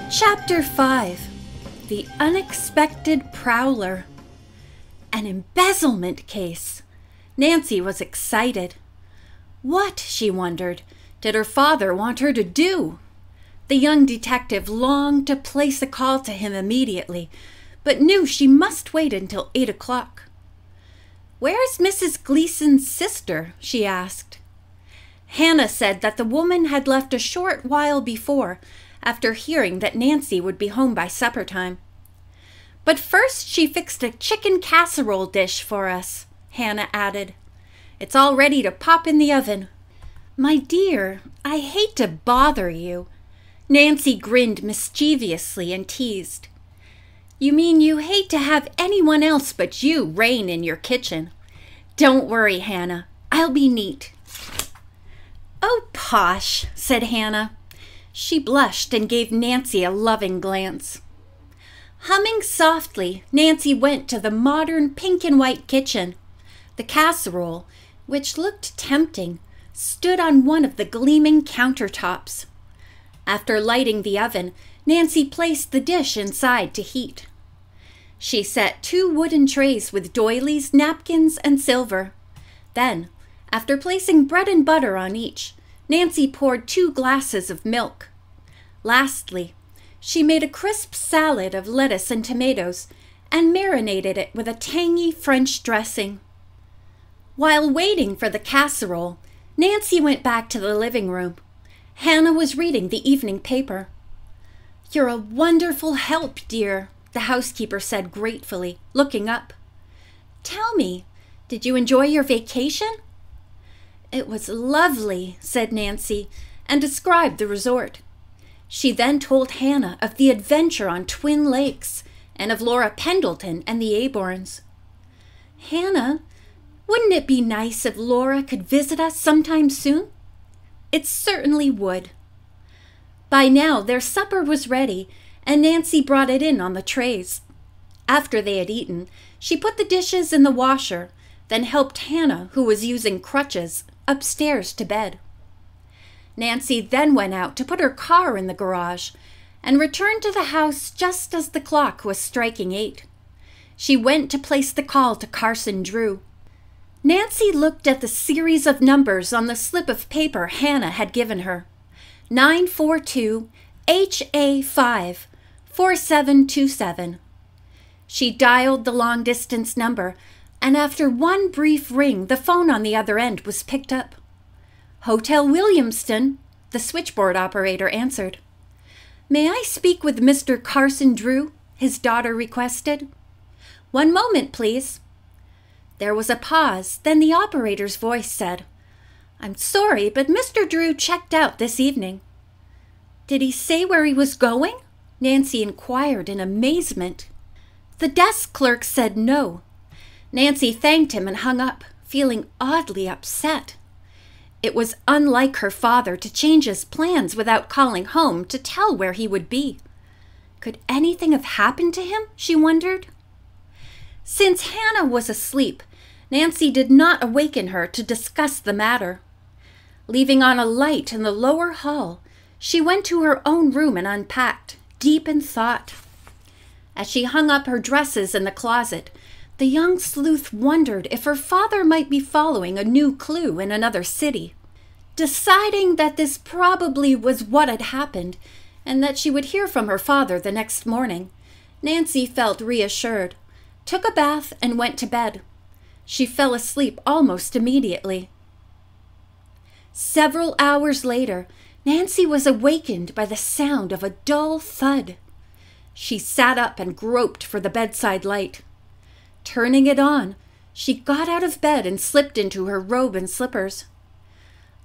Chapter 5. The Unexpected Prowler. An embezzlement case. Nancy was excited. What, she wondered, did her father want her to do? The young detective longed to place a call to him immediately, but knew she must wait until 8 o'clock. "Where's Mrs. Gleason's sister?" she asked. Hannah said that the woman had left a short while before, after hearing that Nancy would be home by supper time. "But first she fixed a chicken casserole dish for us," Hannah added. "It's all ready to pop in the oven." "My dear, I hate to bother you." Nancy grinned mischievously and teased. "You mean you hate to have anyone else but you reign in your kitchen. Don't worry, Hannah. I'll be neat." "Oh, posh," said Hannah. She blushed and gave Nancy a loving glance. Humming softly, Nancy went to the modern pink and white kitchen. The casserole, which looked tempting, stood on one of the gleaming countertops. After lighting the oven, Nancy placed the dish inside to heat. She set 2 wooden trays with doilies, napkins, and silver. Then, after placing bread and butter on each, Nancy poured 2 glasses of milk. Lastly, she made a crisp salad of lettuce and tomatoes and marinated it with a tangy French dressing. While waiting for the casserole, Nancy went back to the living room. Hannah was reading the evening paper. "You're a wonderful help, dear," the housekeeper said gratefully, looking up. "Tell me, did you enjoy your vacation?" "It was lovely," said Nancy, and described the resort. She then told Hannah of the adventure on Twin Lakes and of Laura Pendleton and the Aborns. "Hannah, wouldn't it be nice if Laura could visit us sometime soon?" "It certainly would." By now their supper was ready, and Nancy brought it in on the trays. After they had eaten, she put the dishes in the washer, then helped Hannah, who was using crutches, upstairs to bed. Nancy then went out to put her car in the garage and returned to the house just as the clock was striking 8. She went to place the call to Carson Drew. Nancy looked at the series of numbers on the slip of paper Hannah had given her. 942 HA5 4727. She dialed the long-distance number, and after one brief ring, the phone on the other end was picked up. "Hotel Williamston," the switchboard operator answered. "May I speak with Mr. Carson Drew?" his daughter requested. "One moment, please." There was a pause, then the operator's voice said, "I'm sorry, but Mr. Drew checked out this evening." "Did he say where he was going?" Nancy inquired in amazement. The desk clerk said no. Nancy thanked him and hung up, feeling oddly upset. It was unlike her father to change his plans without calling home to tell where he would be. Could anything have happened to him, she wondered? Since Hannah was asleep, Nancy did not awaken her to discuss the matter. Leaving on a light in the lower hall, she went to her own room and unpacked, deep in thought. As she hung up her dresses in the closet, the young sleuth wondered if her father might be following a new clue in another city. Deciding that this probably was what had happened, and that she would hear from her father the next morning, Nancy felt reassured, took a bath, and went to bed. She fell asleep almost immediately. Several hours later, Nancy was awakened by the sound of a dull thud. She sat up and groped for the bedside light. Turning it on, she got out of bed and slipped into her robe and slippers.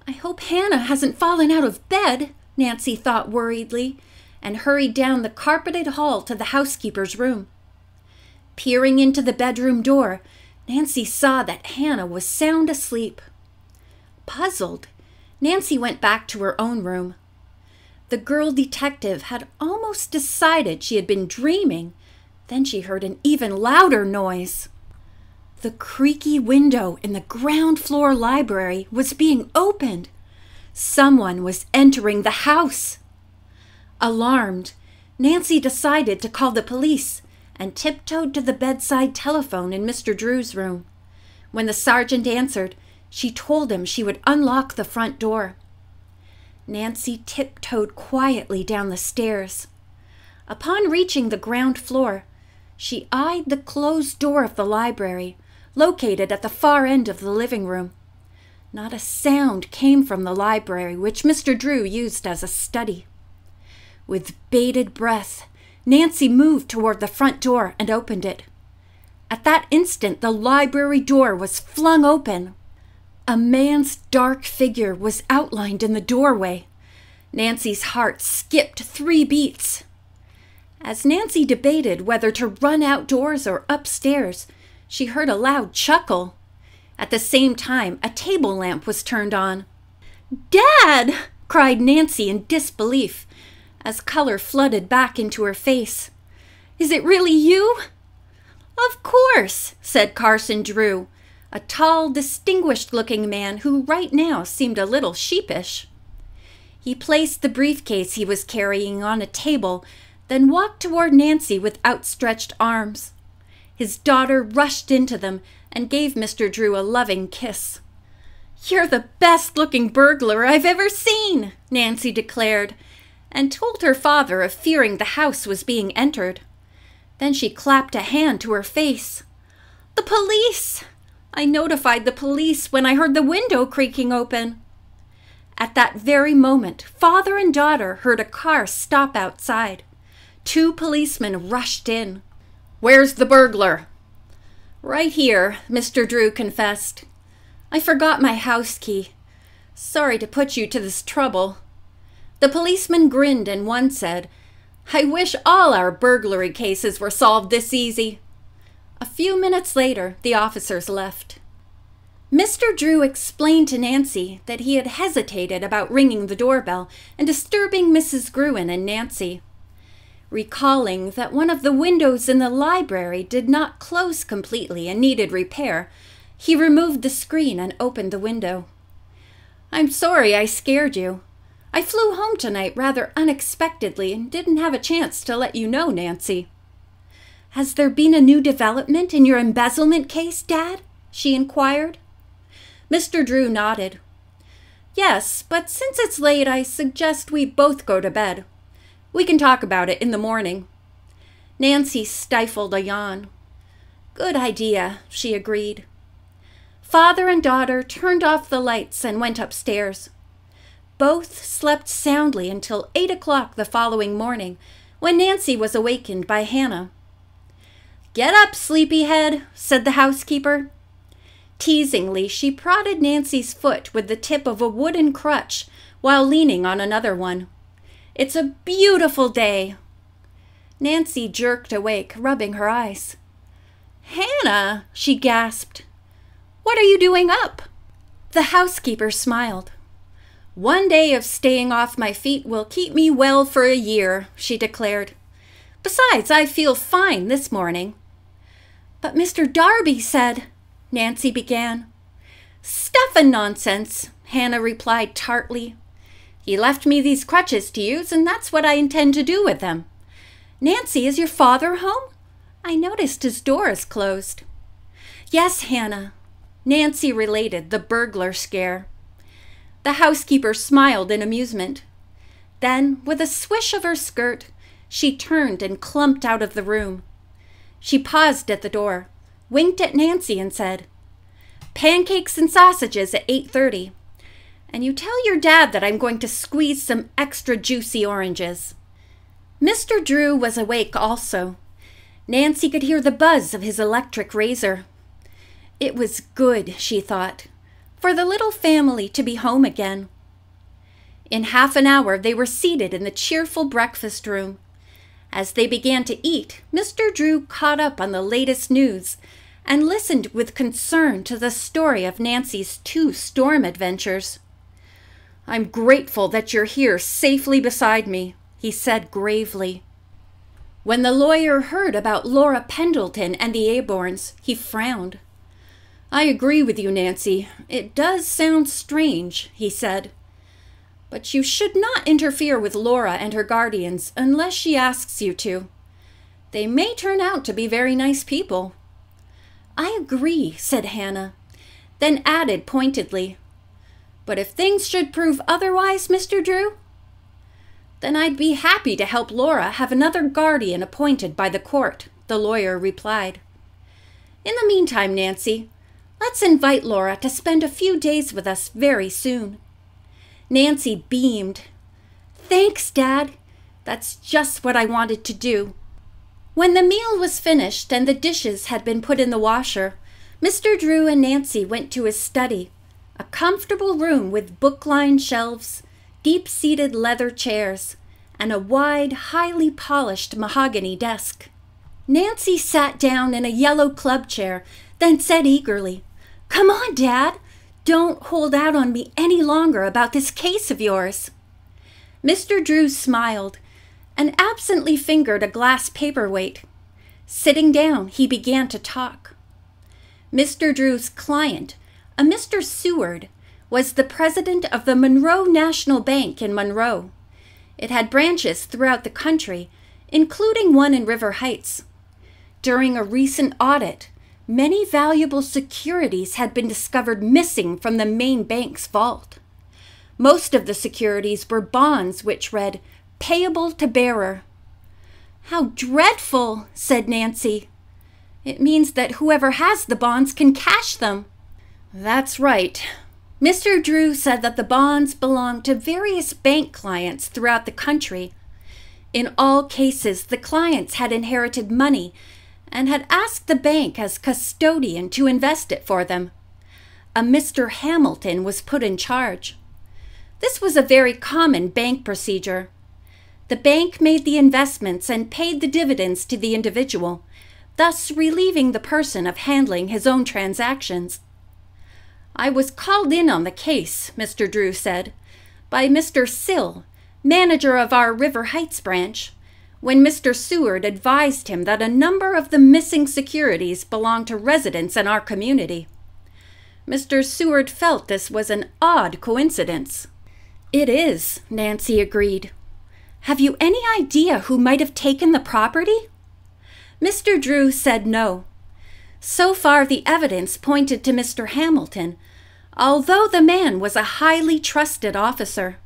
"I hope Hannah hasn't fallen out of bed," Nancy thought worriedly, and hurried down the carpeted hall to the housekeeper's room. Peering into the bedroom door, Nancy saw that Hannah was sound asleep. Puzzled, Nancy went back to her own room. The girl detective had almost decided she had been dreaming. Then she heard an even louder noise. The creaky window in the ground floor library was being opened. Someone was entering the house. Alarmed, Nancy decided to call the police and tiptoed to the bedside telephone in Mr. Drew's room. When the sergeant answered, she told him she would unlock the front door. Nancy tiptoed quietly down the stairs. Upon reaching the ground floor, she eyed the closed door of the library, located at the far end of the living room. Not a sound came from the library, which Mr. Drew used as a study. With bated breath, Nancy moved toward the front door and opened it. At that instant, the library door was flung open. A man's dark figure was outlined in the doorway. Nancy's heart skipped 3 beats. As Nancy debated whether to run outdoors or upstairs, she heard a loud chuckle. At the same time, a table lamp was turned on. "Dad!" cried Nancy in disbelief, as color flooded back into her face. "Is it really you?" "Of course," said Carson Drew, a tall, distinguished-looking man who right now seemed a little sheepish. He placed the briefcase he was carrying on a table, then walked toward Nancy with outstretched arms. His daughter rushed into them and gave Mr. Drew a loving kiss. "You're the best-looking burglar I've ever seen," Nancy declared, and told her father of fearing the house was being entered. Then she clapped a hand to her face. "The police! I notified the police when I heard the window creaking open." At that very moment, father and daughter heard a car stop outside. 2 policemen rushed in. "Where's the burglar?" "Right here," Mr. Drew confessed. "I forgot my house key. Sorry to put you to this trouble." The policeman grinned and one said, "I wish all our burglary cases were solved this easy." A few minutes later, the officers left. Mr. Drew explained to Nancy that he had hesitated about ringing the doorbell and disturbing Mrs. Gruen and Nancy. Recalling that one of the windows in the library did not close completely and needed repair, he removed the screen and opened the window. "I'm sorry I scared you. I flew home tonight rather unexpectedly and didn't have a chance to let you know, Nancy." "Has there been a new development in your embezzlement case, Dad?" she inquired. Mr. Drew nodded. "Yes, but since it's late, I suggest we both go to bed. We can talk about it in the morning." Nancy stifled a yawn. "Good idea," she agreed. Father and daughter turned off the lights and went upstairs. Both slept soundly until 8 o'clock the following morning, when Nancy was awakened by Hannah. "Get up, sleepyhead," said the housekeeper. Teasingly, she prodded Nancy's foot with the tip of a wooden crutch while leaning on another one. "It's a beautiful day." Nancy jerked awake, rubbing her eyes. "Hannah," she gasped. "What are you doing up?" The housekeeper smiled. "One day of staying off my feet will keep me well for a year," she declared. "Besides, I feel fine this morning." "But Mr. Darby said—" Nancy began. "Stuff and nonsense," Hannah replied tartly. "He left me these crutches to use, and that's what I intend to do with them. Nancy, is your father home? I noticed his door is closed." "Yes, Hannah." Nancy related the burglar scare. The housekeeper smiled in amusement. Then, with a swish of her skirt, she turned and clumped out of the room. She paused at the door, winked at Nancy, and said, "Pancakes and sausages at 8:30. And you tell your dad that I'm going to squeeze some extra juicy oranges." Mr. Drew was awake also. Nancy could hear the buzz of his electric razor. It was good, she thought, for the little family to be home again. In half an hour, they were seated in the cheerful breakfast room. As they began to eat, Mr. Drew caught up on the latest news and listened with concern to the story of Nancy's 2 storm adventures. "I'm grateful that you're here safely beside me," he said gravely. When the lawyer heard about Laura Pendleton and the Aborns, he frowned. "I agree with you, Nancy. It does sound strange," he said. But you should not interfere with Laura and her guardians unless she asks you to. They may turn out to be very nice people." "I agree," said Hannah, then added pointedly, "But if things should prove otherwise, Mr. Drew?" "Then I'd be happy to help Laura have another guardian appointed by the court," the lawyer replied. "In the meantime, Nancy, let's invite Laura to spend a few days with us very soon." Nancy beamed. "Thanks, Dad. That's just what I wanted to do." When the meal was finished and the dishes had been put in the washer, Mr. Drew and Nancy went to his study, a comfortable room with book-lined shelves, deep-seated leather chairs, and a wide, highly polished mahogany desk. Nancy sat down in a yellow club chair, then said eagerly, "Come on, Dad. Don't hold out on me any longer about this case of yours." Mr. Drew smiled and absently fingered a glass paperweight. Sitting down, he began to talk. Mr. Drew's client, a Mr. Seward, was the president of the Monroe National Bank in Monroe. It had branches throughout the country, including one in River Heights. During a recent audit, many valuable securities had been discovered missing from the main bank's vault. Most of the securities were bonds which read, "Payable to bearer." "How dreadful," said Nancy. "It means that whoever has the bonds can cash them." "That's right." Mr. Drew said that the bonds belonged to various bank clients throughout the country. In all cases, the clients had inherited money and had asked the bank as custodian to invest it for them. A Mr. Hamilton was put in charge. This was a very common bank procedure. The bank made the investments and paid the dividends to the individual, thus relieving the person of handling his own transactions. "I was called in on the case," Mr. Drew said, "by Mr. Sill, manager of our River Heights branch, when Mr. Seward advised him that a number of the missing securities belonged to residents in our community. Mr. Seward felt this was an odd coincidence." "It is," Nancy agreed. "Have you any idea who might have taken the property?" Mr. Drew said no. So far the evidence pointed to Mr. Hamilton, although the man was a highly trusted officer.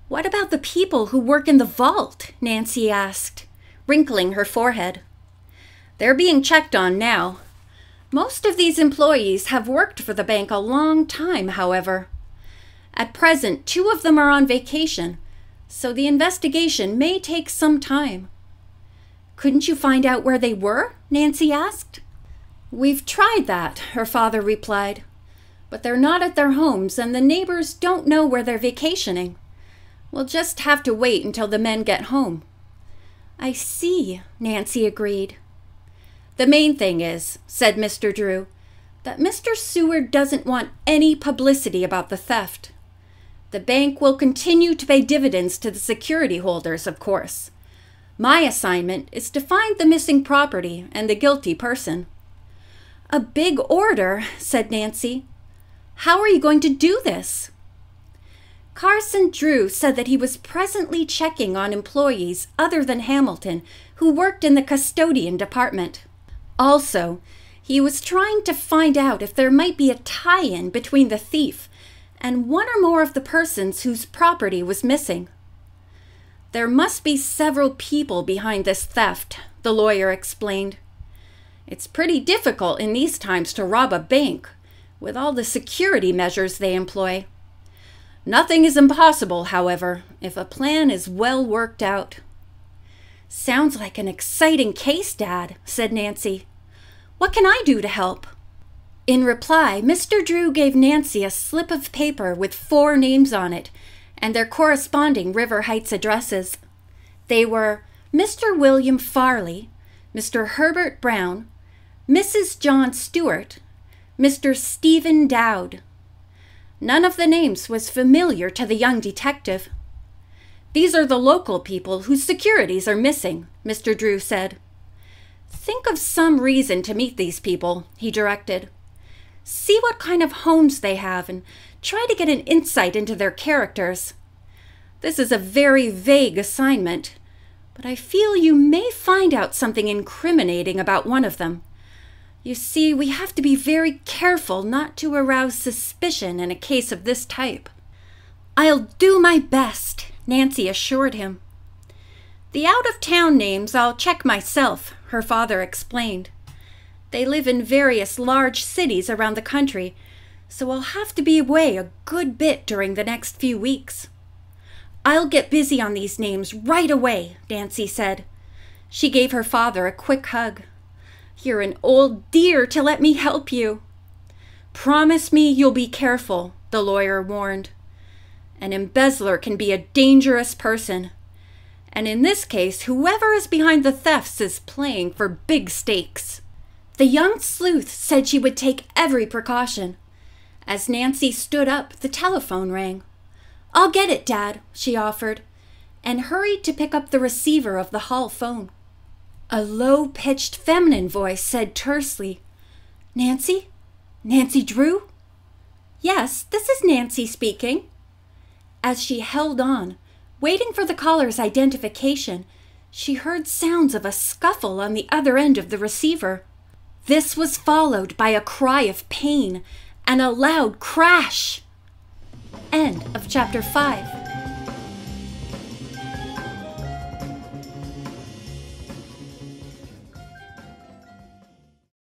"What about the people who work in the vault?" Nancy asked, wrinkling her forehead. "They're being checked on now. Most of these employees have worked for the bank a long time, however. At present, 2 of them are on vacation, so the investigation may take some time." "Couldn't you find out where they were?" Nancy asked. "We've tried that," her father replied, "but they're not at their homes and the neighbors don't know where they're vacationing. We'll just have to wait until the men get home." "I see," Nancy agreed. "The main thing is," said Mr. Drew, "that Mr. Seward doesn't want any publicity about the theft. The bank will continue to pay dividends to the security holders, of course. My assignment is to find the missing property and the guilty person." "A big order," said Nancy. "How are you going to do this?" Carson Drew said that he was presently checking on employees other than Hamilton who worked in the custodian department. Also, he was trying to find out if there might be a tie-in between the thief and one or more of the persons whose property was missing. "There must be several people behind this theft," the lawyer explained. "It's pretty difficult in these times to rob a bank, with all the security measures they employ. Nothing is impossible, however, if a plan is well worked out." "Sounds like an exciting case, Dad," said Nancy. "What can I do to help?" In reply, Mr. Drew gave Nancy a slip of paper with 4 names on it and their corresponding River Heights addresses. They were Mr. William Farley, Mr. Herbert Brown, Mrs. John Stewart, Mr. Stephen Dowd. None of the names was familiar to the young detective. "These are the local people whose securities are missing," Mr. Drew said. "Think of some reason to meet these people," he directed. See what kind of homes they have and try to get an insight into their characters. This is a very vague assignment, but I feel you may find out something incriminating about one of them. You see, we have to be very careful not to arouse suspicion in a case of this type." "I'll do my best," Nancy assured him. "The out-of-town names I'll check myself," her father explained. "They live in various large cities around the country, so I'll have to be away a good bit during the next few weeks." "I'll get busy on these names right away," Nancy said. She gave her father a quick hug. "You're an old dear to let me help you." "Promise me you'll be careful," the lawyer warned. "An embezzler can be a dangerous person. And in this case, whoever is behind the thefts is playing for big stakes." The young sleuth said she would take every precaution. As Nancy stood up, the telephone rang. "I'll get it, Dad," she offered, and hurried to pick up the receiver of the hall phone. A low-pitched feminine voice said tersely, "Nancy? Nancy Drew?" "Yes, this is Nancy speaking." As she held on, waiting for the caller's identification, she heard sounds of a scuffle on the other end of the receiver. This was followed by a cry of pain and a loud crash. End of chapter 5.